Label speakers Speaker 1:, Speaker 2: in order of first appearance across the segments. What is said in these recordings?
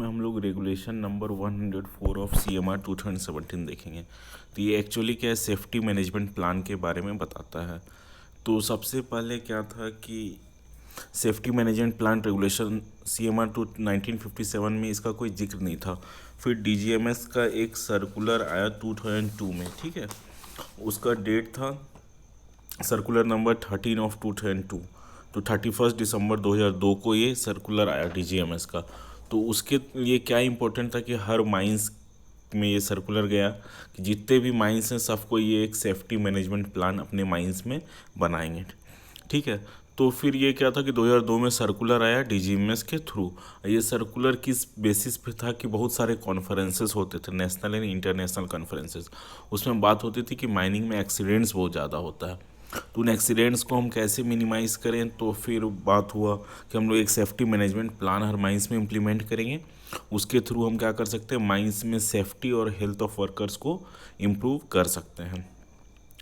Speaker 1: में हम लोग रेगुलेशन नंबर 104 ऑफ CMR 2017 देखेंगे। तो ये एक्चुअली क्या है, सेफ्टी मैनेजमेंट प्लान के बारे में बताता है। तो सबसे पहले क्या था कि safety management plan regulation CMR to 1957 में इसका कोई जिक्र नहीं था। फिर DGMS का एक सर्कुलर आया 2002 में, ठीक है। उसका डेट था सर्कुलर नंबर 13 ऑफ 2002। तो 31 दिसंबर 2002 को ये सर्कुलर आया DGMS का। तो उसके लिए क्या इम्पोर्टेंट था कि हर माइंस में ये सर्कुलर गया कि जितने भी माइंस हैं सबको ये एक सेफ्टी मैनेजमेंट प्लान अपने माइंस में बनाएंगे, ठीक है। तो फिर ये क्या था कि 2002 में सर्कुलर आया DGMS के थ्रू। ये सर्कुलर किस बेसिस पे था कि बहुत सारे कॉन्फ्रेंसेस होते थे, नेशनल एंड इंटरनेशनल कॉन्फ्रेंसेस। उसमें बात होती थी कि माइनिंग में एक्सीडेंट्स बहुत ज़्यादा होता है, तो उन एक्सीडेंट्स को हम कैसे मिनिमाइज़ करें। तो फिर बात हुआ कि हम लोग एक सेफ्टी मैनेजमेंट प्लान हर माइंस में इम्प्लीमेंट करेंगे। उसके थ्रू हम क्या कर सकते हैं, माइंस में सेफ्टी और हेल्थ ऑफ वर्कर्स को इम्प्रूव कर सकते हैं।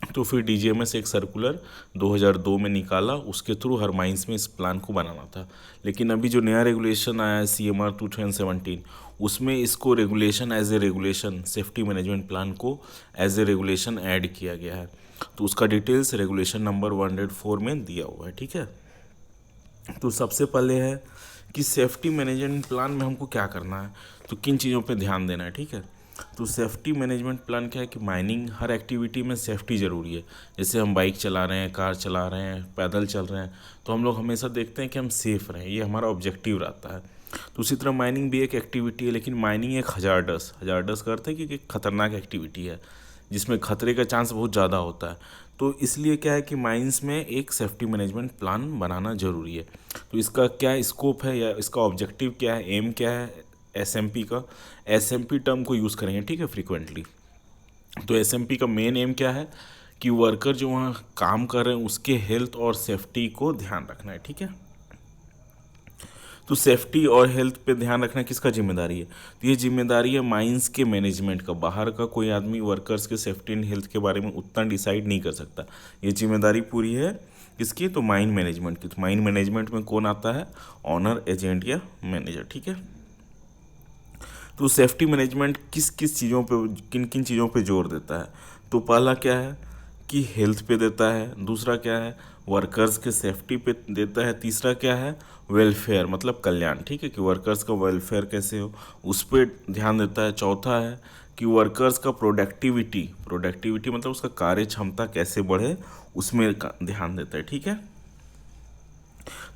Speaker 1: तो फिर DGMS एक सर्कुलर 2002 में निकाला, उसके थ्रू हर माइंस में इस प्लान को बनाना था। लेकिन अभी जो नया रेगुलेशन आया है CMR 2017, उसमें इसको regulation as a regulation safety management plan को एज ए रेगुलेशन ऐड किया गया है। तो उसका डिटेल्स रेगुलेशन नंबर 104 में दिया हुआ है, ठीक है। तो सबसे पहले है कि सेफ्टी मैनेजमेंट प्लान में हमको क्या करना है, तो किन चीज़ों पे ध्यान देना है, ठीक है। तो सेफ्टी मैनेजमेंट प्लान क्या है कि माइनिंग हर एक्टिविटी में सेफ्टी ज़रूरी है। जैसे हम बाइक चला रहे हैं, कार चला रहे हैं, पैदल चल रहे हैं, तो हम लोग हमेशा देखते हैं कि हम सेफ़ रहें, ये हमारा ऑब्जेक्टिव रहता है। तो उसी तरह माइनिंग भी एक एक्टिविटी है, लेकिन माइनिंग एक हजार्डस का अर्थ है कि एक खतरनाक एक्टिविटी है जिसमें खतरे का चांस बहुत ज़्यादा होता है। तो इसलिए क्या है कि माइंस में एक सेफ्टी मैनेजमेंट प्लान बनाना ज़रूरी है। तो इसका क्या स्कोप है या इसका ऑब्जेक्टिव क्या है, एम क्या है SMP का। SMP टर्म को यूज़ करेंगे, ठीक है, फ्रिक्वेंटली। तो SMP का मेन एम क्या है कि वर्कर जो वहाँ काम कर रहे हैं उसके हेल्थ और सेफ्टी को ध्यान रखना है, ठीक है। तो सेफ्टी और हेल्थ पे ध्यान रखना किसका जिम्मेदारी है, तो ये जिम्मेदारी है माइंस के मैनेजमेंट का। बाहर का कोई आदमी वर्कर्स के सेफ्टी एंड हेल्थ के बारे में उतना डिसाइड नहीं कर सकता। ये जिम्मेदारी पूरी है किसकी, तो माइन मैनेजमेंट की। तो माइन मैनेजमेंट में कौन आता है, ऑनर, एजेंट या मैनेजर, ठीक है। तो सेफ्टी मैनेजमेंट किस किस चीज़ों पे, किन किन चीज़ों पे जोर देता है, तो पहला क्या है कि हेल्थ पे देता है, दूसरा क्या है वर्कर्स के सेफ्टी पे देता है, तीसरा क्या है वेलफेयर मतलब कल्याण, ठीक है, कि वर्कर्स का वेलफेयर कैसे हो उस पर ध्यान देता है। चौथा है कि वर्कर्स का प्रोडक्टिविटी मतलब उसका कार्य क्षमता कैसे बढ़े उसमें ध्यान देता है, ठीक है।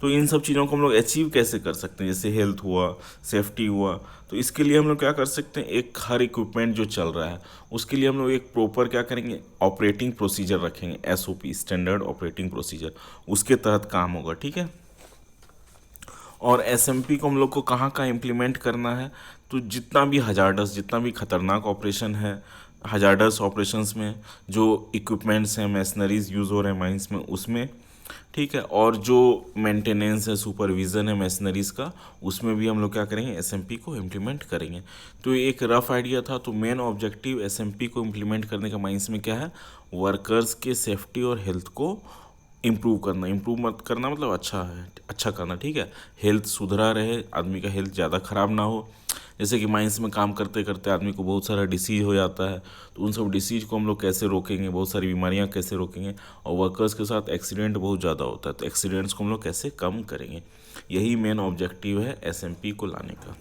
Speaker 1: तो इन सब चीज़ों को हम लोग अचीव कैसे कर सकते हैं, जैसे हेल्थ हुआ, सेफ्टी हुआ, तो इसके लिए हम लोग क्या कर सकते हैं, एक हर इक्विपमेंट जो चल रहा है उसके लिए हम लोग एक प्रॉपर क्या करेंगे, ऑपरेटिंग प्रोसीजर रखेंगे, SOP स्टैंडर्ड ऑपरेटिंग प्रोसीजर, उसके तहत काम होगा, ठीक है। और SMP को हम लोग को कहाँ कहाँ इम्प्लीमेंट करना है, तो जितना भी खतरनाक ऑपरेशन है हजार्डस ऑपरेशंस में, जो इक्विपमेंट्स हैं मशीनरीज यूज़ हो रहे हैं माइंस में उसमें, ठीक है, और जो मेंटेनेंस है सुपरविज़न है मशीनरीज़ का, उसमें भी हम लोग क्या करेंगे, SMP को इम्प्लीमेंट करेंगे। तो ये एक रफ आइडिया था। तो मेन ऑब्जेक्टिव SMP को इम्प्लीमेंट करने का माइंस में क्या है, वर्कर्स के सेफ्टी और हेल्थ को इम्प्रूव मत करना मतलब अच्छा है, अच्छा करना, ठीक है। हेल्थ सुधरा रहे, आदमी का हेल्थ ज़्यादा ख़राब ना हो। जैसे कि माइंस में काम करते करते आदमी को बहुत सारा डिसीज हो जाता है, तो उन सब डिसीज को हम लोग कैसे रोकेंगे, बहुत सारी बीमारियां कैसे रोकेंगे। और वर्कर्स के साथ एक्सीडेंट बहुत ज़्यादा होता है, तो एक्सीडेंट्स को हम लोग कैसे कम करेंगे, यही मेन ऑब्जेक्टिव है SMP को लाने का।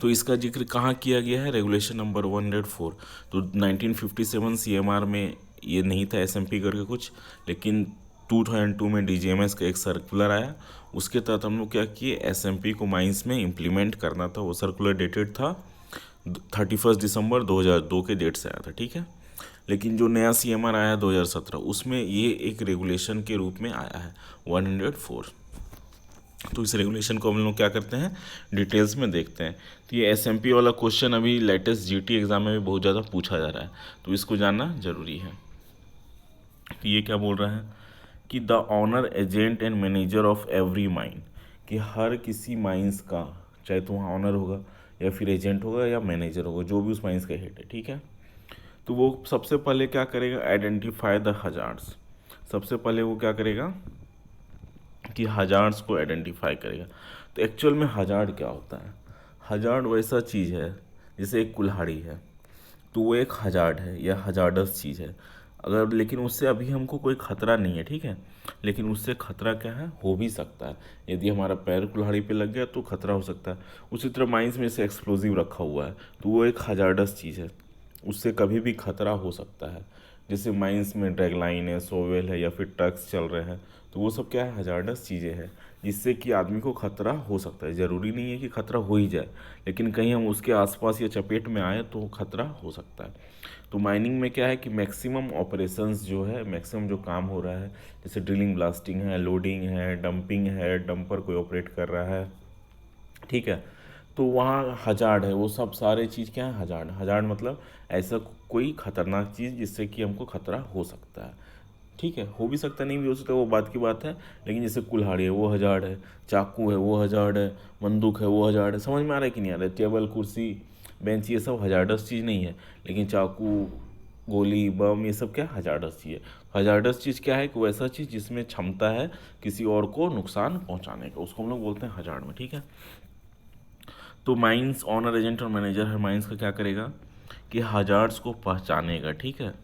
Speaker 1: तो इसका जिक्र कहाँ किया गया है, रेगुलेशन नंबर 104। तो 1957 CMR में ये नहीं था SMP करके कुछ, लेकिन 2002 में DGMS का एक सर्कुलर आया, उसके तहत हम लोग क्या किए, SMP को माइंस में इम्प्लीमेंट करना था। वो सर्कुलर डेटेड था 31 दिसंबर 2002 के डेट से आया था, ठीक है। लेकिन जो नया CMR आया 2017 उसमें ये एक रेगुलेशन के रूप में आया है 104। तो इस रेगुलेशन को हम लोग क्या करते हैं, डिटेल्स में देखते हैं। तो ये SMP वाला क्वेश्चन अभी लेटेस्ट GT एग्ज़ाम में भी बहुत ज़्यादा पूछा जा रहा है, तो इसको जानना ज़रूरी है। तो ये क्या बोल रहा है कि the owner, agent and manager of every mine, कि हर किसी माइंस का, चाहे तो वहाँ ऑनर होगा या फिर एजेंट होगा या मैनेजर होगा, जो भी उस माइंस का हेड है, ठीक है। तो वो सबसे पहले क्या करेगा, आइडेंटिफाई द हजार्ड्स। सबसे पहले वो क्या करेगा कि हजार्ड्स को आइडेंटिफाई करेगा। तो एक्चुअल में हजार्ड क्या होता है, हजार्ड वैसा चीज़ है जैसे एक कुल्हाड़ी है, तो वो एक हजार्ड है या हजार्डस चीज़ है। अगर लेकिन उससे अभी हमको कोई खतरा नहीं है, ठीक है, लेकिन उससे खतरा क्या है, हो भी सकता है। यदि हमारा पैर कुल्हाड़ी पे लग गया तो खतरा हो सकता है। उसी तरह माइंस में से एक्सप्लोजिव रखा हुआ है तो वो एक हजार्डस चीज़ है, उससे कभी भी खतरा हो सकता है। जैसे माइंस में ड्रैगलाइन है, सोवेल है या फिर ट्रक्स चल रहे हैं, तो वो सब क्या है, हजार्डस चीज़ें हैं जिससे कि आदमी को खतरा हो सकता है। ज़रूरी नहीं है कि खतरा हो ही जाए, लेकिन कहीं हम उसके आसपास या चपेट में आए तो खतरा हो सकता है। तो माइनिंग में क्या है कि मैक्सिमम ऑपरेशंस जो है, मैक्सिमम जो काम हो रहा है, जैसे ड्रिलिंग, ब्लास्टिंग है, लोडिंग है, डंपिंग है, डंपर कोई ऑपरेट कर रहा है, ठीक है, तो वहाँ हजार्ड है। वो सब सारे चीज़ क्या है, हजार्ड। हजार्ड मतलब ऐसा कोई खतरनाक चीज़ जिससे कि हमको खतरा हो सकता है, ठीक है। हो भी सकता है, नहीं भी हो सकता, वो बात की बात है। लेकिन जैसे कुल्हाड़ी है वो हजार्ड है, चाकू है वो हजार्ड है, बंदूक है वो हजार्ड है। समझ में आ रहा है कि नहीं आ रहा है? टेबल, कुर्सी, बेंच, ये सब हजार्डस चीज़ नहीं है, लेकिन चाकू, गोली, बम, ये सब क्या हजार्डस चीज़ है। हजार्डस चीज़ क्या है कि वैसा चीज़ जिसमें क्षमता है किसी और को नुकसान पहुंचाने का, उसको हम लोग बोलते हैं हजार्ड में, ठीक है। तो माइंस ऑनर, एजेंट और मैनेजर है माइंस का, क्या करेगा कि हजार्ड्स को पहचानेगा, ठीक है।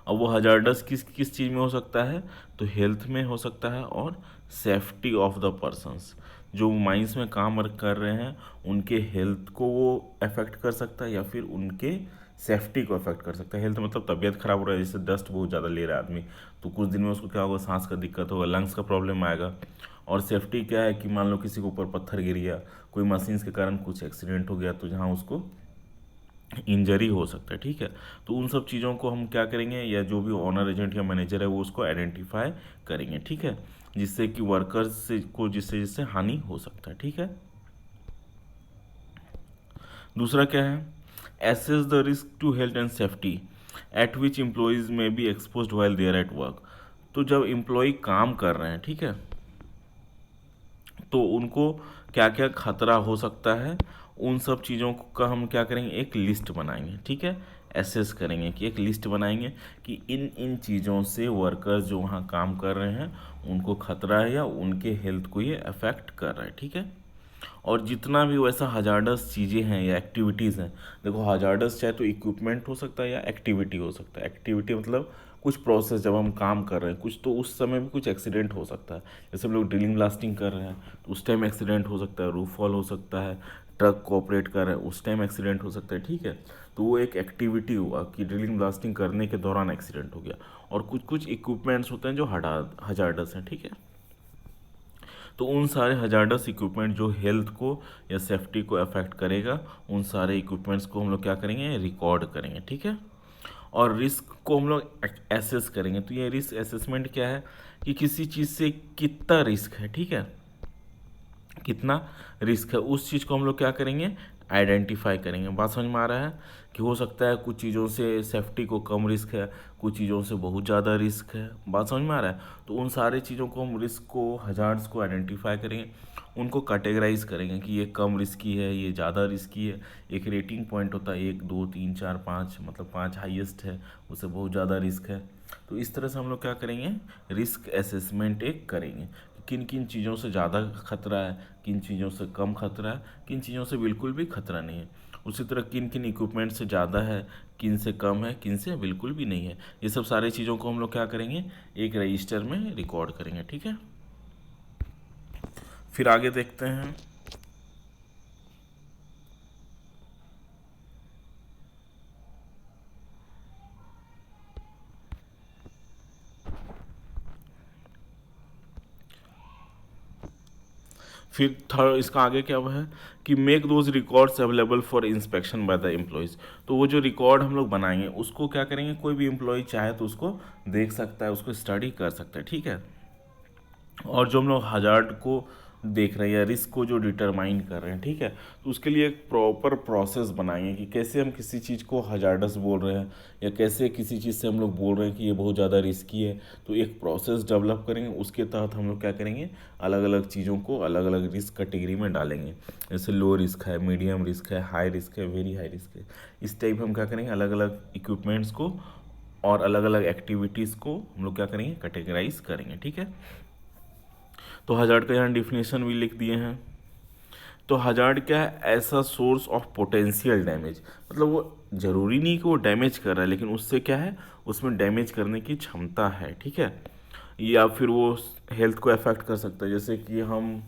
Speaker 1: अब वो हजार्डस किस किस चीज़ में हो सकता है, तो हेल्थ में हो सकता है और सेफ्टी ऑफ द पर्सन्स। जो माइंस में काम कर रहे हैं उनके हेल्थ को वो अफेक्ट कर सकता है या फिर उनके सेफ्टी को अफेक्ट कर सकता है। हेल्थ मतलब तबीयत खराब हो रहा है, जैसे डस्ट बहुत ज़्यादा ले रहा है आदमी, तो कुछ दिन में उसको क्या होगा, सांस का दिक्कत होगा, लंग्स का प्रॉब्लम आएगा। और सेफ्टी क्या है कि मान लो किसी के ऊपर पत्थर गिर गया, कोई मशीन्स के कारण कुछ एक्सीडेंट हो गया, तो जहाँ उसको इंजरी हो सकता है, ठीक है। तो उन सब चीज़ों को हम क्या करेंगे, या जो भी ऑनर, एजेंट या मैनेजर है वो उसको आइडेंटिफाई करेंगे, ठीक है, जिससे कि वर्कर्स से को जिससे जिससे हानि हो सकता है, ठीक है। दूसरा क्या है, assess the risk to health and safety at which employees may be expose while they're at work. तो जब एम्प्लॉय काम कर रहे हैं, ठीक है, तो उनको क्या क्या खतरा हो सकता है, उन सब चीज़ों का हम क्या करेंगे, एक लिस्ट बनाएंगे, ठीक है। एसेस करेंगे कि एक लिस्ट बनाएंगे कि इन इन चीज़ों से वर्कर्स जो वहाँ काम कर रहे हैं उनको खतरा है या उनके हेल्थ को ये अफेक्ट कर रहा है, ठीक है। और जितना भी वैसा हजार्डस चीज़ें हैं या एक्टिविटीज़ हैं, देखो हजार्डस चाहे तो इक्विपमेंट हो सकता है या एक्टिविटी हो सकता है। एक्टिविटी मतलब कुछ प्रोसेस, जब हम काम कर रहे हैं कुछ, तो उस समय भी कुछ एक्सीडेंट हो सकता है। जैसे हम लोग ड्रिलिंग ब्लास्टिंग कर रहे हैं तो उस टाइम एक्सीडेंट हो सकता है, रूफ फॉल हो सकता है, ट्रक को ऑपरेट कर रहे हैं उस टाइम एक्सीडेंट हो सकता है, ठीक है। तो वो एक एक्टिविटी हुआ कि ड्रिलिंग ब्लास्टिंग करने के दौरान एक्सीडेंट हो गया। और कुछ कुछ इक्विपमेंट्स होते हैं जो हजार्डस हैं, ठीक है। तो उन सारे हजार्डस इक्विपमेंट जो हेल्थ को या सेफ्टी को अफेक्ट करेगा, उन सारे इक्विपमेंट्स को हम लोग क्या करेंगे, रिकॉर्ड करेंगे, ठीक है। और रिस्क को हम लोग एसेस करेंगे। तो ये रिस्क एसेसमेंट क्या है कि किसी चीज़ से कितना रिस्क है, ठीक है, कितना रिस्क है, उस चीज़ को हम लोग क्या करेंगे, आइडेंटिफाई करेंगे। बात समझ में आ रहा है कि हो सकता है कुछ चीज़ों से सेफ्टी को कम रिस्क है, कुछ चीज़ों से बहुत ज़्यादा रिस्क है। बात समझ में आ रहा है। तो उन सारे चीज़ों को हम रिस्क को, हजार्ड्स को आइडेंटिफाई करेंगे, उनको कैटेगराइज करेंगे कि ये कम रिस्की है, ये ज़्यादा रिस्की है। एक रेटिंग पॉइंट होता है, 1 2 3 4 5, मतलब 5 हाईएस्ट है, उससे बहुत ज़्यादा रिस्क है। तो इस तरह से हम लोग क्या करेंगे, रिस्क असेसमेंट एक करेंगे, किन किन चीज़ों से ज़्यादा खतरा है, किन चीज़ों से कम खतरा है, किन चीज़ों से बिल्कुल भी खतरा नहीं है। उसी तरह किन किन इक्विपमेंट से ज़्यादा है, किन से कम है, किन से बिल्कुल भी नहीं है। ये सब सारी चीज़ों को हम लोग क्या करेंगे, एक रजिस्टर में रिकॉर्ड करेंगे, ठीक है। फिर आगे देखते हैं। फिर थर्ड इसका आगे क्या हुआ है कि make those records available for inspection by the employees. तो वो जो रिकॉर्ड हम लोग बनाएंगे उसको क्या करेंगे, कोई भी एम्प्लॉय चाहे तो उसको देख सकता है, उसको स्टडी कर सकता है, ठीक है। और जो हम लोग हजार्ड को देख रहे हैं या रिस्क को जो डिटरमाइन कर रहे हैं, ठीक है, तो उसके लिए एक प्रॉपर प्रोसेस बनाएंगे कि कैसे हम किसी चीज़ को हजार्डस बोल रहे हैं या कैसे किसी चीज़ से हम लोग बोल रहे हैं कि ये बहुत ज़्यादा रिस्की है। तो एक प्रोसेस डेवलप करेंगे, उसके तहत हम लोग क्या करेंगे, अलग अलग चीज़ों को अलग अलग रिस्क कैटेगरी में डालेंगे। जैसे लो रिस्क है, मीडियम रिस्क है, हाई रिस्क है, वेरी हाई रिस्क है। इस टाइप हम क्या करेंगे, अलग अलग इक्विपमेंट्स को और अलग अलग एक्टिविटीज़ को हम लोग क्या करेंगे, कैटेगराइज करेंगे, ठीक है। तो हजार्ड का यहाँ डिफिनेशन भी लिख दिए हैं। तो हजार्ड क्या है, ऐसा सोर्स ऑफ पोटेंशियल डैमेज, मतलब वो जरूरी नहीं कि वो डैमेज कर रहा है, लेकिन उससे क्या है, उसमें डैमेज करने की क्षमता है, ठीक है। या फिर वो हेल्थ को अफेक्ट कर सकता है, जैसे कि हम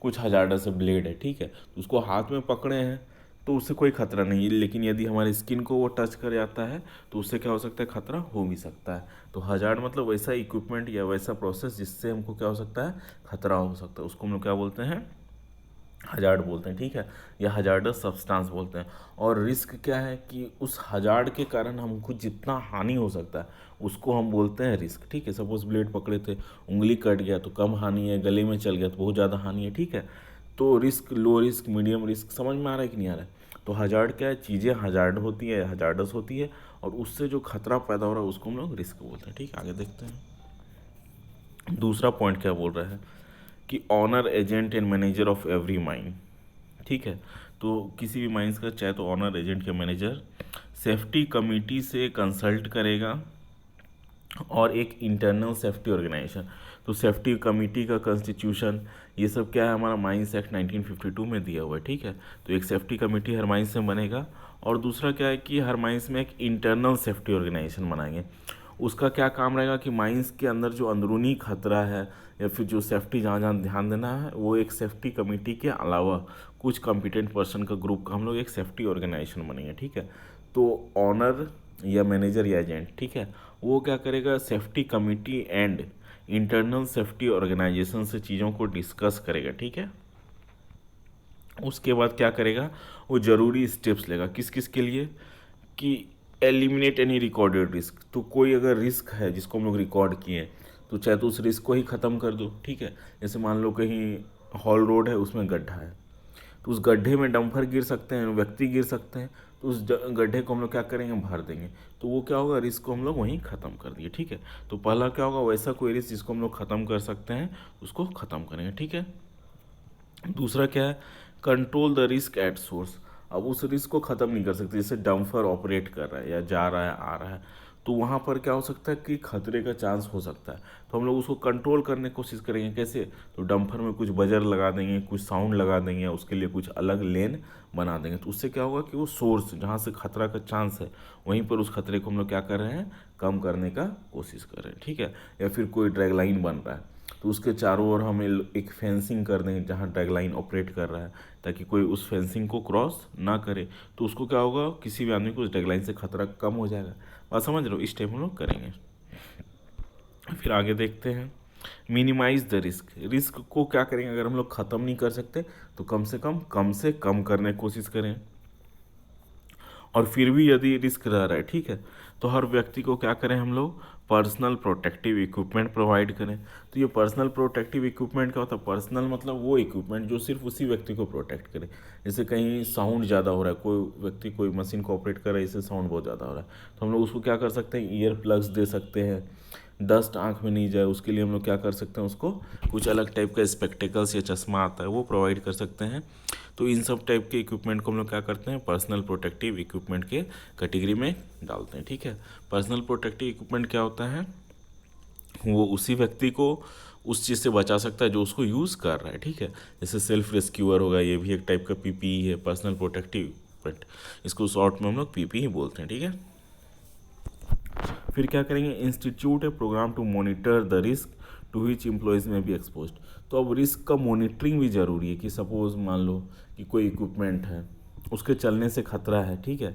Speaker 1: कुछ हजार्डस ब्लेड है, ठीक है, तो उसको हाथ में पकड़े हैं तो उससे कोई खतरा नहीं है, लेकिन यदि हमारे स्किन को वो टच कर जाता है तो उससे क्या हो सकता है, खतरा हो भी सकता है। तो हजार्ड मतलब वैसा इक्विपमेंट या वैसा प्रोसेस जिससे हमको क्या हो सकता है, खतरा हो सकता है, उसको हम लोग क्या बोलते हैं, हजार्ड बोलते हैं, ठीक है, या हजार्डस सब्सटेंस बोलते हैं। और रिस्क क्या है कि उस हजार्ड के कारण हमको जितना हानि हो सकता है उसको हम बोलते हैं रिस्क, ठीक है। सपोज ब्लेड पकड़े थे, उंगली कट गया तो कम हानि है, गले में चल गया तो बहुत ज़्यादा हानि है, ठीक है। तो risk, low risk, medium risk, समझ में आ रहा है कि नहीं आ रहा है। तो हजार्ड क्या है, चीज़ें हजार्ड होती है, हजार्डस होती है, और उससे जो खतरा पैदा हो रहा है उसको हम लोग रिस्क बोलते हैं, ठीक है। आगे देखते हैं दूसरा पॉइंट क्या बोल रहा है कि owner, agent and manager of every mine, ठीक है। तो किसी भी माइंस का, चाहे तो ऑनर, एजेंट या मैनेजर, सेफ्टी कमिटी से कंसल्ट करेगा, और एक इंटरनल सेफ्टी ऑर्गेनाइजेशन। तो सेफ्टी कमिटी का कॉन्स्टिट्यूशन, ये सब क्या है, हमारा माइंस एक्ट 1952 में दिया हुआ है, ठीक है। तो एक सेफ्टी कमिटी हर माइंस में बनेगा, और दूसरा क्या है कि हर माइंस में एक इंटरनल सेफ्टी ऑर्गेनाइजेशन बनाएंगे। उसका क्या काम रहेगा कि माइंस के अंदर जो अंदरूनी खतरा है या फिर जो सेफ्टी जहाँ जहाँ ध्यान देना है, वो एक सेफ्टी कमेटी के अलावा कुछ कॉम्पिटेंट पर्सन का ग्रुप का हम लोग एक सेफ्टी ऑर्गेनाइजेशन बनेंगे, ठीक है। तो ऑनर या मैनेजर या एजेंट, ठीक है, वो क्या करेगा, safety committee and internal safety organisation से चीज़ों को डिस्कस करेगा, ठीक है। उसके बाद क्या करेगा, वो ज़रूरी स्टेप्स लेगा, किस किस के लिए, कि एलिमिनेट एनी रिकॉर्डेड रिस्क। तो कोई अगर रिस्क है जिसको हम लोग रिकॉर्ड किए हैं, तो चाहे तो उस रिस्क को ही ख़त्म कर दो, ठीक है। जैसे मान लो कहीं हॉल रोड है, उसमें गड्ढा है, तो उस गड्ढे में डंपर गिर सकते हैं, व्यक्ति गिर सकते हैं, तो उस गड्ढे को हम लोग क्या करेंगे, भर देंगे। तो वो क्या होगा, रिस्क को हम लोग वहीं ख़त्म कर दिए, ठीक है। तो पहला क्या होगा, वैसा कोई रिस्क जिसको हम लोग ख़त्म कर सकते हैं उसको ख़त्म करेंगे, ठीक है। दूसरा क्या है, control the risk at source. अब उस रिस्क को ख़त्म नहीं कर सकते, जैसे डंपर ऑपरेट कर रहा है या जा रहा है, आ रहा है, तो वहाँ पर क्या हो सकता है कि खतरे का चांस हो सकता है। तो हम लोग उसको कंट्रोल करने की कोशिश करेंगे, कैसे, तो डंपर में कुछ बजर लगा देंगे, कुछ साउंड लगा देंगे, उसके लिए कुछ अलग लेन बना देंगे। तो उससे क्या होगा कि वो सोर्स जहाँ से खतरा का चांस है, वहीं पर उस खतरे को हम लोग क्या कर रहे हैं, कम करने का कोशिश कर रहे हैं, ठीक है। या फिर कोई ड्रैग लाइन बन रहा है, तो उसके चारों ओर हम एक फेंसिंग कर देंगे जहाँ ड्रैग लाइन ऑपरेट कर रहा है, ताकि कोई उस फेंसिंग को क्रॉस ना करे। तो उसको क्या होगा, किसी भी आदमी को उस ड्रैग लाइन से खतरा कम हो जाएगा। बात समझ रहे हो, इस टाइप हम लोग करेंगे। फिर आगे देखते हैं, मिनिमाइज द रिस्क। रिस्क को क्या करेंगे, अगर हम लोग ख़त्म नहीं कर सकते तो कम से कम करने की कोशिश करें। और फिर भी यदि रिस्क रह रहा है, ठीक है, तो हर व्यक्ति को क्या करें, हम लोग पर्सनल प्रोटेक्टिव इक्विपमेंट प्रोवाइड करें। तो ये पर्सनल प्रोटेक्टिव इक्विपमेंट क्या होता है, पर्सनल मतलब वो इक्विपमेंट जो सिर्फ उसी व्यक्ति को प्रोटेक्ट करे। जैसे कहीं साउंड ज़्यादा हो रहा है, कोई व्यक्ति कोई मशीन को ऑपरेट कर रहा है, इससे साउंड बहुत ज़्यादा हो रहा है, तो हम लोग उसको क्या कर सकते हैं, ईयर प्लग्स दे सकते हैं, डस्ट आँख में नहीं जाए उसके लिए हम लोग क्या कर सकते हैं, उसको कुछ अलग टाइप का स्पेक्टिकल्स या चश्मा आता है वो प्रोवाइड कर सकते हैं। तो इन सब टाइप के इक्विपमेंट को हम लोग क्या करते हैं, पर्सनल प्रोटेक्टिव इक्विपमेंट के कैटेगरी में डालते हैं, ठीक है। पर्सनल प्रोटेक्टिव इक्विपमेंट क्या होता है, वो उसी व्यक्ति को उस चीज़ से बचा सकता है जो उसको यूज़ कर रहा है, ठीक है। जैसे सेल्फ रेस्क्यूअर होगा, ये भी एक टाइप का पीपीई है, पर्सनल प्रोटेक्टिव इक्विपमेंट, इसको शॉर्ट में हम लोग पीपीई बोलते हैं, ठीक है। फिर क्या करेंगे, institute a programme to monitor the risk to which employees may be exposed. तो अब रिस्क का मॉनिटरिंग भी ज़रूरी है, कि सपोज मान लो कि कोई इक्विपमेंट है, उसके चलने से खतरा है, ठीक है,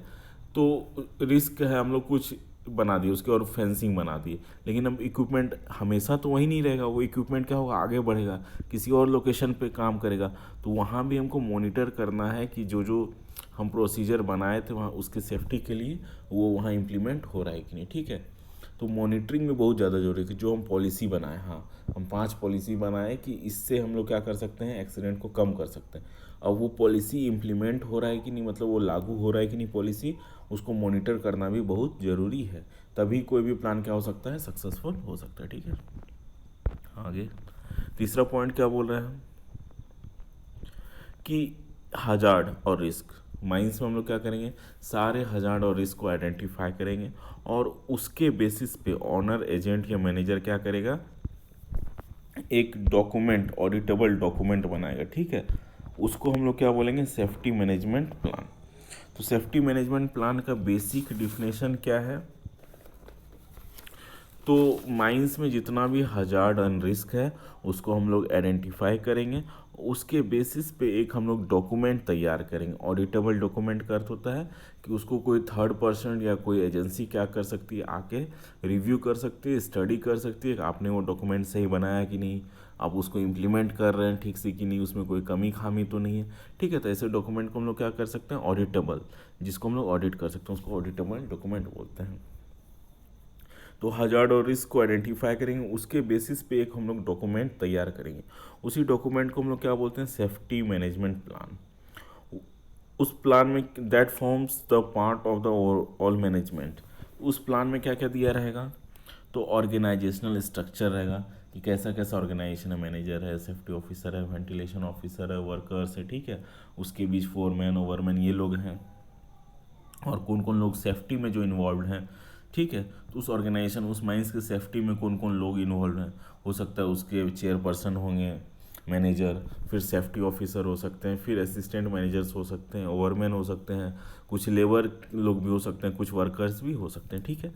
Speaker 1: तो रिस्क है, हम लोग कुछ बना दिए उसके और फेंसिंग बना दिए, लेकिन अब इक्विपमेंट हमेशा तो वहीं नहीं रहेगा, वो इक्विपमेंट क्या होगा, आगे बढ़ेगा, किसी और लोकेशन पे काम करेगा। तो वहाँ भी हमको मॉनिटर करना है कि जो जो हम प्रोसीजर बनाए थे वहाँ उसके सेफ्टी के लिए वो वहाँ इम्प्लीमेंट हो रहा है कि नहीं, ठीक है। तो मॉनिटरिंग में बहुत ज़्यादा जरूरी है कि जो हम पॉलिसी बनाए, हाँ हम 5 पॉलिसी बनाए कि इससे हम लोग क्या कर सकते हैं, एक्सीडेंट को कम कर सकते हैं। अब वो पॉलिसी इम्प्लीमेंट हो रहा है कि नहीं, मतलब वो लागू हो रहा है कि नहीं पॉलिसी, उसको मॉनिटर करना भी बहुत ज़रूरी है। तभी कोई भी प्लान क्या हो सकता है, सक्सेसफुल हो सकता है, ठीक है। आगे तीसरा पॉइंट क्या बोल रहा है कि हजार्ड और रिस्क, माइंस में हम लोग क्या करेंगे, सारे हजार्ड और रिस्क को आइडेंटिफाई करेंगे, और उसके बेसिस पे ऑनर, एजेंट या मैनेजर क्या करेगा, एक डॉक्यूमेंट, ऑडिटेबल डॉक्यूमेंट बनाएगा, ठीक है। उसको हम लोग क्या बोलेंगे, सेफ्टी मैनेजमेंट प्लान। तो सेफ्टी मैनेजमेंट प्लान का बेसिक डिफिनेशन क्या है, तो माइंस में जितना भी हजार्ड एंड रिस्क है उसको हम लोग आइडेंटिफाई करेंगे, उसके बेसिस पे एक हम लोग डॉक्यूमेंट तैयार करेंगे। ऑडिटेबल डॉक्यूमेंट का अर्थ होता है कि उसको कोई थर्ड पर्सन या कोई एजेंसी क्या कर सकती है, आके रिव्यू कर सकती है, स्टडी कर सकती है कि आपने वो डॉक्यूमेंट सही बनाया कि नहीं, आप उसको इम्प्लीमेंट कर रहे हैं ठीक से कि नहीं, उसमें कोई कमी खामी तो नहीं है। ठीक है, तो ऐसे डॉक्यूमेंट को हम लोग क्या कर सकते हैं, ऑडिटेबल, जिसको हम लोग ऑडिट कर सकते हैं उसको ऑडिटेबल डॉक्यूमेंट बोलते हैं। तो हजार्ड और रिस्क को आइडेंटिफाई करेंगे, उसके बेसिस पे एक हम लोग डॉक्यूमेंट तैयार करेंगे। उसी डॉक्यूमेंट को हम लोग क्या बोलते हैं, सेफ्टी मैनेजमेंट प्लान। उस प्लान में that forms the part of the all management. उस प्लान में क्या क्या दिया रहेगा, तो ऑर्गेनाइजेशनल स्ट्रक्चर रहेगा कि कैसा कैसा ऑर्गेनाइजेशन है, मैनेजर है, सेफ्टी ऑफिसर है, वेंटिलेशन ऑफिसर है, वर्कर्स है, ठीक है, उसके बीच फोरमैन ओवरमैन ये लोग हैं, और कौन कौन लोग सेफ्टी में जो इन्वॉल्व हैं। ठीक है, तो उस ऑर्गेनाइजेशन उस माइंस के सेफ्टी में कौन कौन लोग इन्वॉल्व हैं, हो सकता है उसके चेयरपर्सन होंगे, मैनेजर, फिर सेफ्टी ऑफिसर हो सकते हैं, फिर असिस्टेंट मैनेजर्स हो सकते हैं, ओवरमैन हो सकते हैं, कुछ लेबर लोग भी हो सकते हैं, कुछ वर्कर्स भी हो सकते हैं। ठीक है,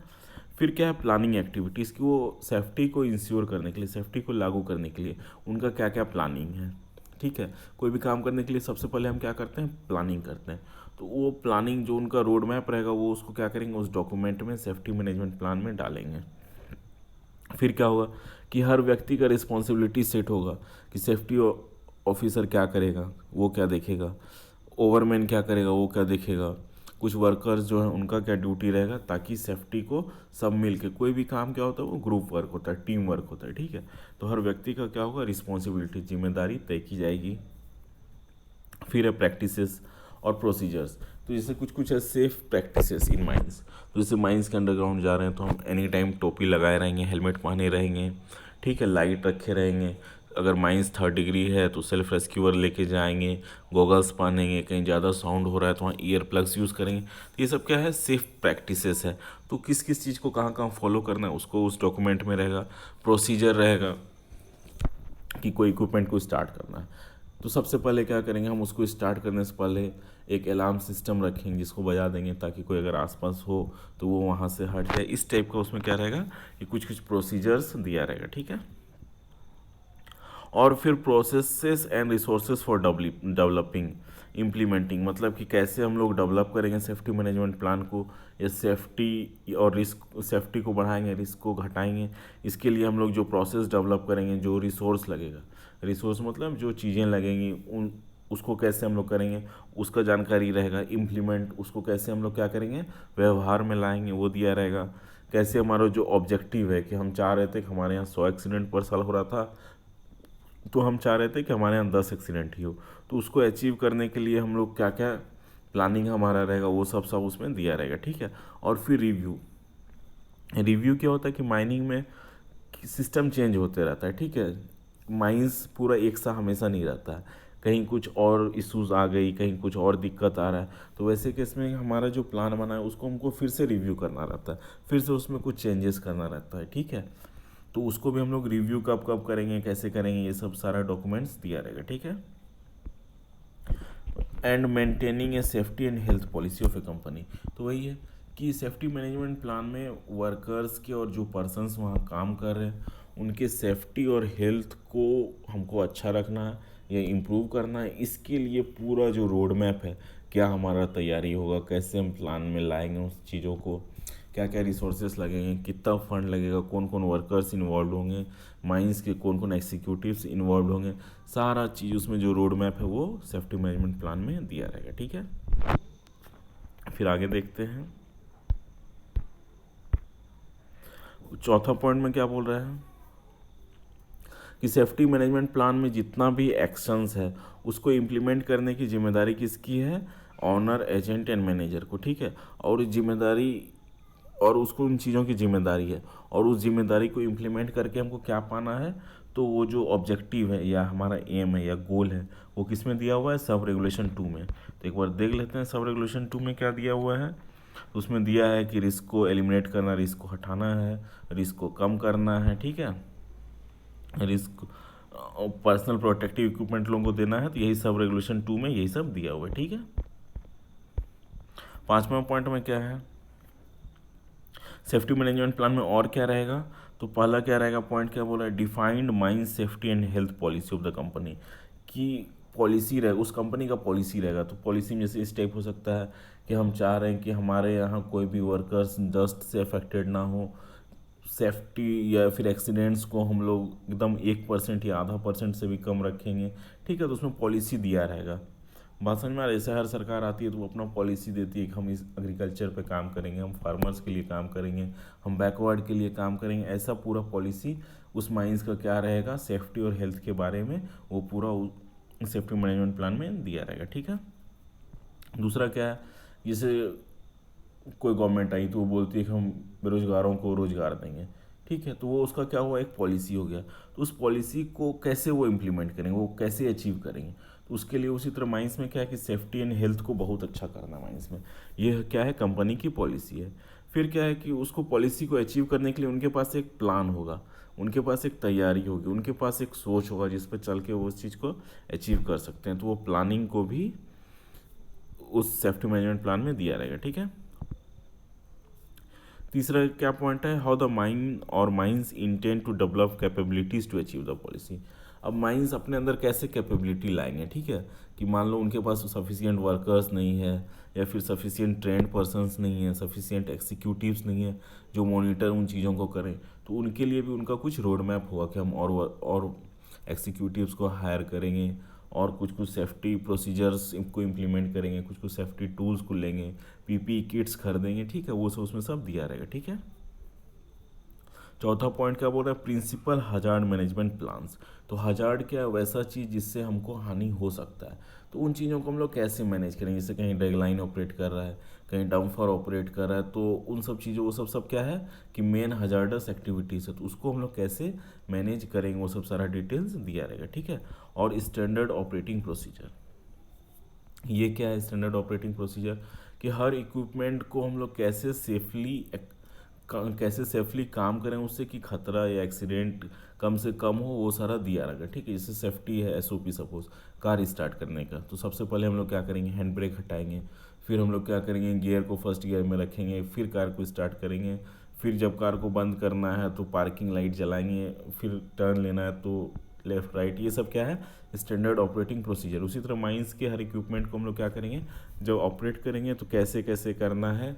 Speaker 1: फिर क्या है, प्लानिंग एक्टिविटीज़ की, वो सेफ्टी को इंश्योर करने के लिए, सेफ्टी को लागू करने के लिए उनका क्या क्या प्लानिंग है। ठीक है, कोई भी काम करने के लिए सबसे पहले हम क्या करते हैं, प्लानिंग करते हैं। तो वो प्लानिंग जो उनका रोड मैप रहेगा वो उसको क्या करेंगे, उस डॉक्यूमेंट में, सेफ्टी मैनेजमेंट प्लान में डालेंगे। फिर क्या होगा कि हर व्यक्ति का रिस्पॉन्सिबिलिटी सेट होगा कि सेफ्टी ऑफिसर क्या करेगा, वो क्या देखेगा, ओवरमैन क्या करेगा, वो क्या देखेगा, कुछ वर्कर्स जो है उनका क्या ड्यूटी रहेगा, ताकि सेफ्टी को सब मिल के, कोई भी काम क्या होता है वो ग्रुप वर्क होता है, टीम वर्क होता है। ठीक है, तो हर व्यक्ति का क्या होगा, रिस्पॉन्सिबिलिटी, जिम्मेदारी तय की जाएगी। फिर है प्रैक्टिसेस और प्रोसीजर्स। तो जैसे कुछ कुछ है सेफ प्रैक्टिसेस इन माइंस। तो जैसे माइंस के अंडरग्राउंड जा रहे हैं तो हम एनी टाइम टोपी लगाए रहेंगे, हेलमेट पहने रहेंगे, ठीक है, लाइट रखे रहेंगे, अगर माइंस 3rd डिग्री है तो सेल्फ रेस्क्यूअर लेके जाएंगे, गॉगल्स पहनेंगे, कहीं ज़्यादा साउंड हो रहा है तो वहाँ ईयर प्लग्स यूज़ करेंगे। तो ये सब क्या है, सेफ प्रैक्टिसेस है। तो किस किस चीज़ को कहाँ कहाँ फॉलो करना है उसको उस डॉक्यूमेंट में रहेगा। प्रोसीजर रहेगा कि कोई इक्विपमेंट को स्टार्ट करना है, तो सबसे पहले क्या करेंगे, हम उसको स्टार्ट करने से पहले एक अलार्म सिस्टम रखेंगे जिसको बजा देंगे, ताकि कोई अगर आसपास हो तो वो वहाँ से हट जाए। इस टाइप का उसमें क्या रहेगा कि कुछ कुछ प्रोसीजर्स दिया रहेगा। ठीक है, और फिर processes and resources for developing implementing, मतलब कि कैसे हम लोग डेवलप करेंगे सेफ्टी मैनेजमेंट प्लान को, या सेफ्टी और रिस्क, सेफ्टी को बढ़ाएंगे, रिस्क को घटाएंगे। इसके लिए हम लोग जो प्रोसेस डेवलप करेंगे, जो रिसोर्स लगेगा, रिसोर्स मतलब जो चीज़ें लगेंगी उन उसको कैसे हम लोग करेंगे, उसका जानकारी रहेगा। इम्प्लीमेंट, उसको कैसे हम लोग क्या करेंगे, व्यवहार में लाएंगे, वो दिया रहेगा। कैसे हमारा जो ऑब्जेक्टिव है कि हम चाह रहे थे कि हमारे यहाँ 100 एक्सीडेंट पर साल हो रहा था, तो हम चाह रहे थे कि हमारे यहाँ 10 एक्सीडेंट ही हो, तो उसको अचीव करने के लिए हम लोग क्या क्या प्लानिंग हमारा रहेगा, वो सब सब उसमें दिया रहेगा। ठीक है, और फिर रिव्यू। रिव्यू क्या होता है कि माइनिंग में सिस्टम चेंज होते रहता है। ठीक है, माइंस पूरा एक सा हमेशा नहीं रहता है, कहीं कुछ और इश्यूज आ गई, कहीं कुछ और दिक्कत आ रहा है, तो वैसे केस में हमारा जो प्लान बना है उसको हमको फिर से रिव्यू करना रहता है, फिर से उसमें कुछ चेंजेस करना रहता है। ठीक है, तो उसको भी हम लोग रिव्यू कब कब करेंगे, कैसे करेंगे, ये सब सारा डॉक्यूमेंट्स दिया रहेगा। ठीक है, and maintaining A safety and health policy of A company. तो वही है कि सेफ्टी मैनेजमेंट प्लान में वर्कर्स के और जो पर्सन्स वहाँ काम कर रहे हैं उनके सेफ्टी और हेल्थ को हमको अच्छा रखना है या इम्प्रूव करना है। इसके लिए पूरा जो रोड मैप है, क्या हमारा तैयारी होगा, कैसे हम प्लान में लाएंगे उस चीज़ों को, क्या क्या रिसोर्सेस लगेंगे, कितना फंड लगेगा, कौन कौन वर्कर्स इन्वॉल्व होंगे, माइंस के कौन कौन एग्जीक्यूटिव्स इन्वॉल्व होंगे, सारा चीज़ उसमें जो रोड मैप है वो सेफ्टी मैनेजमेंट प्लान में दिया रहेगा। ठीक है, फिर आगे देखते हैं। चौथा पॉइंट में क्या बोल रहा है कि सेफ्टी मैनेजमेंट प्लान में जितना भी एक्शंस है उसको इम्प्लीमेंट करने की जिम्मेदारी किसकी है, ऑनर, एजेंट एंड मैनेजर को। ठीक है, और जिम्मेदारी, और उसको उन चीज़ों की जिम्मेदारी है, और उस जिम्मेदारी को इम्प्लीमेंट करके हमको क्या पाना है, तो वो जो ऑब्जेक्टिव है या हमारा एम है या गोल है वो किस में दिया हुआ है, सब रेगुलेशन 2 में। तो एक बार देख लेते हैं सब रेगुलेशन 2 में क्या दिया हुआ है। तो उसमें दिया है कि रिस्क को एलिमिनेट करना, रिस्क को हटाना है, रिस्क को कम करना है। ठीक है, रिस्क पर्सनल प्रोटेक्टिव इक्विपमेंट लोगों को देना है, तो यही सब रेगुलेशन 2 में यही सब दिया हुआ है। ठीक है, 5वां पॉइंट में क्या है, सेफ्टी मैनेजमेंट प्लान में और क्या रहेगा, तो पहला क्या रहेगा पॉइंट, क्या बोला है, defined mine safety and health policy of the company, कि पॉलिसी रहेगा उस कंपनी का, पॉलिसी रहेगा। तो पॉलिसी में जैसे इस टाइप हो सकता है कि हम चाह रहे हैं कि हमारे यहाँ कोई भी वर्कर्स डस्ट से अफेक्टेड ना हो, सेफ्टी या फिर एक्सीडेंट्स को हम लोग एकदम 1% या आधा % से भी कम रखेंगे। ठीक है, तो उसमें पॉलिसी दिया रहेगा। बात समझ में आ रही है, जैसे हर सरकार आती है तो वो अपना पॉलिसी देती है कि हम इस एग्रीकल्चर पे काम करेंगे, हम फार्मर्स के लिए काम करेंगे, हम बैकवर्ड के लिए काम करेंगे, ऐसा पूरा पॉलिसी उस माइंस का क्या रहेगा, सेफ्टी और हेल्थ के बारे में वो पूरा सेफ्टी मैनेजमेंट प्लान में दिया रहेगा। ठीक है, दूसरा क्या है, जैसे कोई गवर्नमेंट आई तो वो बोलती है कि हम बेरोजगारों को रोजगार देंगे। ठीक है, तो वो उसका क्या हुआ, एक पॉलिसी हो गया। तो उस पॉलिसी को कैसे वो इम्प्लीमेंट करेंगे, वो कैसे अचीव करेंगे, तो उसके लिए उसी तरह माइंस में क्या है कि सेफ्टी एंड हेल्थ को बहुत अच्छा करना माइंस में, ये क्या है, कंपनी की पॉलिसी है। फिर क्या है कि उसको पॉलिसी को अचीव करने के लिए उनके पास एक प्लान होगा, उनके पास एक तैयारी होगी, उनके पास एक सोच होगा जिस पर चल के वो उस चीज़ को अचीव कर सकते हैं। तो वो प्लानिंग को भी उस सेफ्टी मैनेजमेंट प्लान में दिया रहेगा। ठीक है, तीसरा क्या पॉइंट है, हाउ द माइन और mines intend to develop capabilities to achieve the policy. अब माइंस अपने अंदर कैसे कैपेबिलिटी लाएंगे, ठीक है, कि मान लो उनके पास सफिशिएंट वर्कर्स नहीं है, या फिर सफिशिएंट ट्रेंड पर्सन्स नहीं है, सफिशिएंट एग्जीक्यूटिव्स नहीं है जो मॉनिटर उन चीज़ों को करें, तो उनके लिए भी उनका कुछ रोड मैप होगा कि हम और एग्जीक्यूटिव्स को हायर करेंगे, और कुछ कुछ सेफ्टी प्रोसीजर्स को इम्प्लीमेंट करेंगे, कुछ कुछ सेफ्टी टूल्स को लेंगे, पीपी किट्स खरीदेंगे। ठीक है, वो सब उसमें सब दिया रहेगा। ठीक है, चौथा पॉइंट क्या बोल रहा है, प्रिंसिपल हजार्ड मैनेजमेंट प्लान्स। तो हजार्ड क्या है, वैसा चीज़ जिससे हमको हानि हो सकता है, तो उन चीज़ों को हम लोग कैसे मैनेज करेंगे, जैसे कहीं ड्रैग लाइन ऑपरेट कर रहा है, कहीं डंपर ऑपरेट कर रहा है, तो उन सब चीज़ों वो सब क्या है कि मेन हजार्डस एक्टिविटीज़ है, तो उसको हम लोग कैसे मैनेज करेंगे वो सब सारा डिटेल्स दिया रहेगा। ठीक है, और स्टैंडर्ड ऑपरेटिंग प्रोसीजर, ये क्या है स्टैंडर्ड ऑपरेटिंग प्रोसीजर, कि हर इक्विपमेंट को हम लोग कैसे सेफली काम करें उससे कि खतरा या एक्सीडेंट कम से कम हो, वो सारा दिया रहेगा। ठीक है, जैसे सेफ्टी है, एसओपी, सपोज कार स्टार्ट करने का, तो सबसे पहले हम लोग क्या करेंगे, हैंड ब्रेक हटाएंगे, फिर हम लोग क्या करेंगे, गियर को फर्स्ट गियर में रखेंगे, फिर कार को स्टार्ट करेंगे, फिर जब कार को बंद करना है तो पार्किंग लाइट जलाएंगे, फिर टर्न लेना है तो लेफ्ट राइट, ये सब क्या है स्टैंडर्ड ऑपरेटिंग प्रोसीजर। उसी तरह माइंस के हर इक्विपमेंट को हम लोग क्या करेंगे, जब ऑपरेट करेंगे तो कैसे कैसे करना है,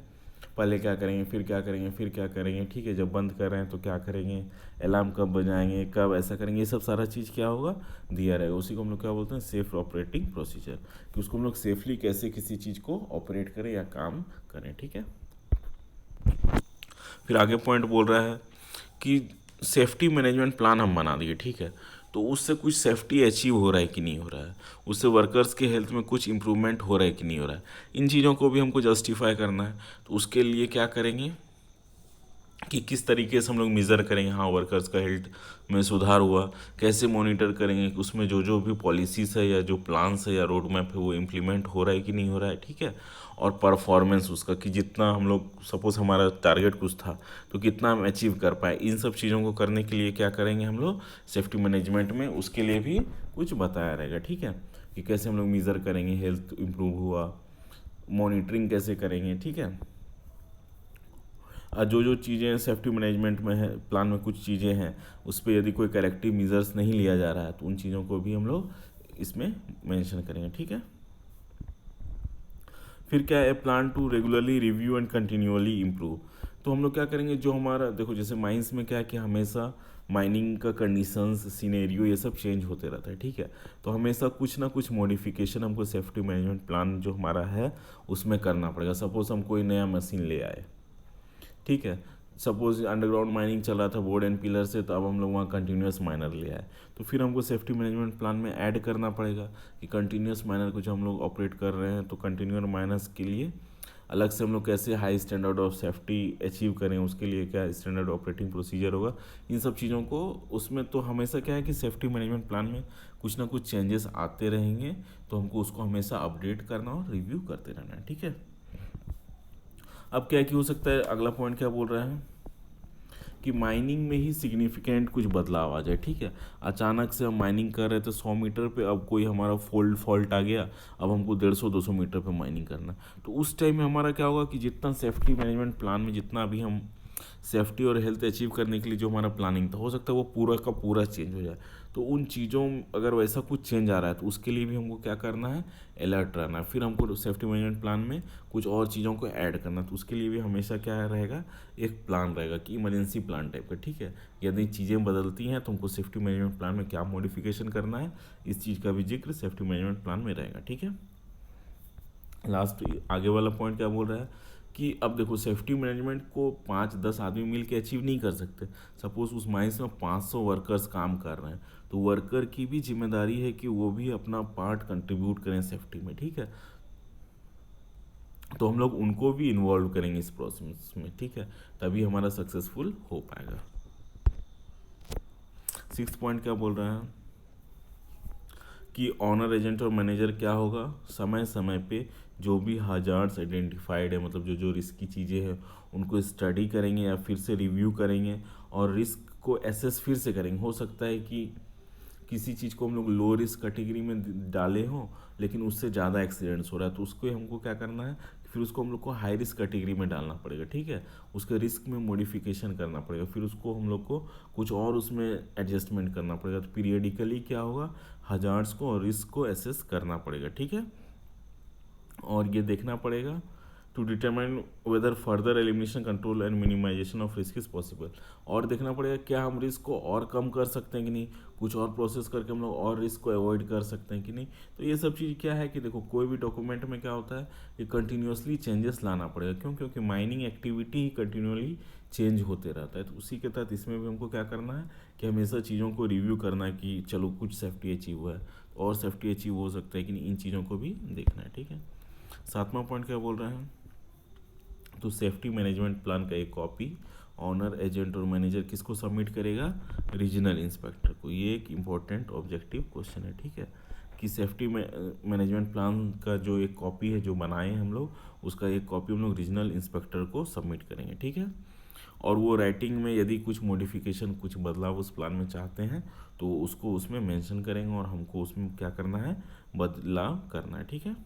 Speaker 1: पहले क्या करेंगे, फिर क्या करेंगे, फिर क्या करेंगे। ठीक है, जब बंद कर रहे हैं तो क्या करेंगे, अलार्म कब बजाएंगे, कब ऐसा करेंगे, ये सब सारा चीज़ क्या होगा दिया रहेगा। उसी को हम लोग क्या बोलते हैं सेफ ऑपरेटिंग प्रोसीजर, कि उसको हम लोग सेफली कैसे किसी चीज़ को ऑपरेट करें या काम करें। ठीक है, फिर आगे पॉइंट बोल रहा है कि सेफ्टी मैनेजमेंट प्लान हम बना दिए। ठीक है, तो उससे कुछ सेफ्टी अचीव हो रहा है कि नहीं हो रहा है, उससे वर्कर्स के हेल्थ में कुछ इम्प्रूवमेंट हो रहा है कि नहीं हो रहा है, इन चीज़ों को भी हमको जस्टिफाई करना है। तो उसके लिए क्या करेंगे कि किस तरीके से हम लोग मेज़र करेंगे, हाँ वर्कर्स का हेल्थ में सुधार हुआ, कैसे मॉनिटर करेंगे कि उसमें जो जो भी पॉलिसीज़ है या जो प्लान्स है या रोड मैप है वो इम्प्लीमेंट हो रहा है कि नहीं हो रहा है। ठीक है, और परफॉर्मेंस उसका कि जितना हम लोग सपोज हमारा टारगेट कुछ था तो कितना हम अचीव कर पाए, इन सब चीज़ों को करने के लिए क्या करेंगे हम लोग सेफ्टी मैनेजमेंट में, उसके लिए भी कुछ बताया रहेगा। ठीक है, कि कैसे हम लोग मेज़र करेंगे हेल्थ इम्प्रूव हुआ, मॉनिटरिंग कैसे करेंगे। ठीक है, जो जो चीज़ें सेफ्टी मैनेजमेंट में है प्लान में कुछ चीज़ें हैं उस पर यदि कोई करेक्टिव मेजर्स नहीं लिया जा रहा है तो उन चीज़ों को भी हम लोग इसमें मेंशन करेंगे। ठीक है, फिर क्या है plan to regularly review and continuously improve. तो हम लोग क्या करेंगे, जो हमारा देखो जैसे माइंस में क्या है कि हमेशा माइनिंग का कंडीशंस सीनेरियो ये सब चेंज होते रहता है। ठीक है, तो हमेशा कुछ ना कुछ मॉडिफिकेशन हमको सेफ्टी मैनेजमेंट प्लान जो हमारा है उसमें करना पड़ेगा। सपोज हम कोई नया मशीन ले आए, ठीक है, सपोज अंडरग्राउंड माइनिंग चल रहा था बोर्ड एंड पिलर से, तो अब हम लोग वहाँ कंटिन्यूस माइनर ले आए, तो फिर हमको सेफ्टी मैनेजमेंट प्लान में ऐड करना पड़ेगा कि कंटिन्यूस माइनर को जो हम लोग ऑपरेट कर रहे हैं तो कंटिन्यूस माइनर्स के लिए अलग से हम लोग कैसे high standard of safety achieve करें, उसके लिए क्या स्टैंडर्ड ऑपरेटिंग प्रोसीजर होगा। इन सब चीज़ों को उसमें तो हमेशा क्या है कि सेफ्टी मैनेजमेंट प्लान में कुछ ना कुछ चेंजेस आते रहेंगे, तो हमको उसको हमेशा अपडेट करना और रिव्यू करते रहना है। ठीक है, अब क्या हो सकता है, अगला पॉइंट क्या बोल रहा है कि माइनिंग में ही सिग्निफिकेंट कुछ बदलाव आ जाए, ठीक है। अचानक से हम माइनिंग कर रहे थे 100 मीटर पे, अब कोई हमारा फॉल्ट आ गया, अब हमको 150-200 मीटर पे माइनिंग करना है। तो उस टाइम में हमारा क्या होगा कि जितना सेफ्टी मैनेजमेंट प्लान में जितना अभी हम सेफ्टी और हेल्थ अचीव करने के लिए जो हमारा प्लानिंग था, हो सकता है वो पूरा का पूरा चेंज हो जाए। तो उन चीज़ों अगर वैसा कुछ चेंज आ रहा है तो उसके लिए भी हमको क्या करना है, अलर्ट रहना है। फिर हमको सेफ्टी मैनेजमेंट प्लान में कुछ और चीज़ों को ऐड करना है, तो उसके लिए भी हमेशा क्या रहेगा, एक प्लान रहेगा कि इमरजेंसी प्लान टाइप का, ठीक है। यदि चीज़ें बदलती हैं तो हमको सेफ्टी मैनेजमेंट प्लान में क्या मॉडिफिकेशन करना है, इस चीज़ का भी जिक्र सेफ्टी मैनेजमेंट प्लान में रहेगा, ठीक है। लास्ट आगे वाला पॉइंट क्या बोल रहा है कि अब देखो सेफ्टी मैनेजमेंट को 5-10 आदमी मिल के अचीव नहीं कर सकते। सपोज उस माइंस में 500 वर्कर्स काम कर रहे हैं, तो वर्कर की भी जिम्मेदारी है कि वो भी अपना पार्ट कंट्रीब्यूट करें सेफ्टी में, ठीक है। तो हम लोग उनको भी इन्वॉल्व करेंगे इस प्रोसेस में, ठीक है, तभी हमारा सक्सेसफुल हो पाएगा। 6th पॉइंट क्या बोल रहे हैं कि ऑनर एजेंट और मैनेजर क्या होगा, समय समय पे जो भी हजार्ड्स आइडेंटिफाइड है, मतलब जो जो रिस्की चीज़ें हैं उनको स्टडी करेंगे या फिर से रिव्यू करेंगे और रिस्क को एसेस फिर से करेंगे। हो सकता है कि किसी चीज़ को हम लोग लो रिस्क कैटेगरी में डाले हों लेकिन उससे ज़्यादा एक्सीडेंट्स हो रहा है, तो उसको हमको क्या करना है, फिर उसको हम लोग को हाई रिस्क कैटेगरी में डालना पड़ेगा, ठीक है। उसके रिस्क में मॉडिफिकेशन करना पड़ेगा, फिर उसको हम लोग को कुछ और उसमें एडजस्टमेंट करना पड़ेगा। तो पीरियडिकली क्या होगा, हजार्ड्स को और रिस्क को एसेस करना पड़ेगा, ठीक है। और ये देखना पड़ेगा to determine whether further elimination control and minimisation of risk is possible. और देखना पड़ेगा क्या हम रिस्क को और कम कर सकते हैं कि नहीं, कुछ और प्रोसेस करके हम लोग और रिस्क को अवॉइड कर सकते हैं कि नहीं। तो ये सब चीज़ क्या है कि देखो कोई भी डॉक्यूमेंट में क्या होता है कि कंटिन्यूसली चेंजेस लाना पड़ेगा, क्यों, क्योंकि माइनिंग एक्टिविटी ही कंटिन्यूअली चेंज होते रहता है। तो उसी के तहत इसमें भी हमको क्या करना है कि हमेशा चीज़ों को रिव्यू करना है कि चलो कुछ सेफ्टी अचीव हुआ है और सेफ्टी अचीव हो सकता है कि नहीं, इन चीज़ों को भी देखना है, ठीक है। 7वां पॉइंट क्या बोल रहे हैं, तो सेफ्टी मैनेजमेंट प्लान का एक कॉपी ऑनर एजेंट और मैनेजर किसको सबमिट करेगा, रीजनल इंस्पेक्टर को। ये एक इम्पॉर्टेंट ऑब्जेक्टिव क्वेश्चन है, ठीक है, कि सेफ्टी मैनेजमेंट प्लान का जो एक कॉपी है जो बनाए हैं हम लोग, उसका एक कॉपी हम लोग रीजनल इंस्पेक्टर को सबमिट करेंगे, ठीक है। और वो राइटिंग में यदि कुछ मॉडिफिकेशन कुछ बदलाव उस प्लान में चाहते हैं तो उसको उसमें मेंशन करेंगे और हमको उसमें क्या करना है, बदलाव करना है, ठीक है।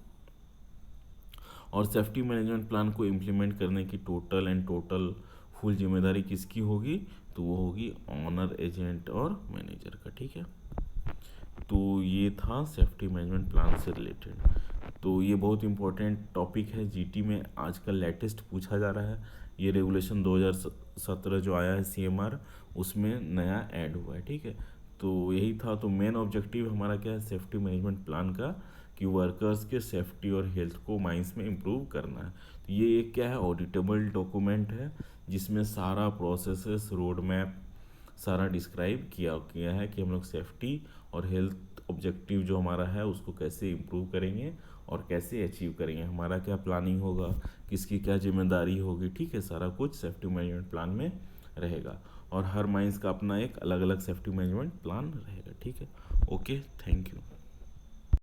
Speaker 1: और सेफ्टी मैनेजमेंट प्लान को इम्प्लीमेंट करने की टोटल फुल जिम्मेदारी किसकी होगी, तो वो होगी ऑनर एजेंट और मैनेजर का, ठीक है। तो ये था सेफ्टी मैनेजमेंट प्लान से रिलेटेड। तो ये बहुत इंपॉर्टेंट टॉपिक है, जीटी में आजकल लेटेस्ट पूछा जा रहा है। ये रेगुलेशन 2017 जो आया है सीएमआर, उसमें नया ऐड हुआ है, ठीक है। तो यही था। तो मेन ऑब्जेक्टिव हमारा क्या है सेफ्टी मैनेजमेंट प्लान का, कि वर्कर्स के सेफ्टी और हेल्थ को माइंस में इम्प्रूव करना है। तो ये एक क्या है, ऑडिटेबल डॉक्यूमेंट है जिसमें सारा प्रोसेसेस रोड मैप सारा डिस्क्राइब किया है कि हम लोग सेफ्टी और हेल्थ ऑब्जेक्टिव जो हमारा है उसको कैसे इम्प्रूव करेंगे और कैसे अचीव करेंगे, हमारा क्या प्लानिंग होगा, किसकी क्या जिम्मेदारी होगी, ठीक है। सारा कुछ सेफ्टी मैनेजमेंट प्लान में रहेगा और हर माइंस का अपना एक अलग अलग सेफ्टी मैनेजमेंट प्लान रहेगा, ठीक है। Okay, thank you.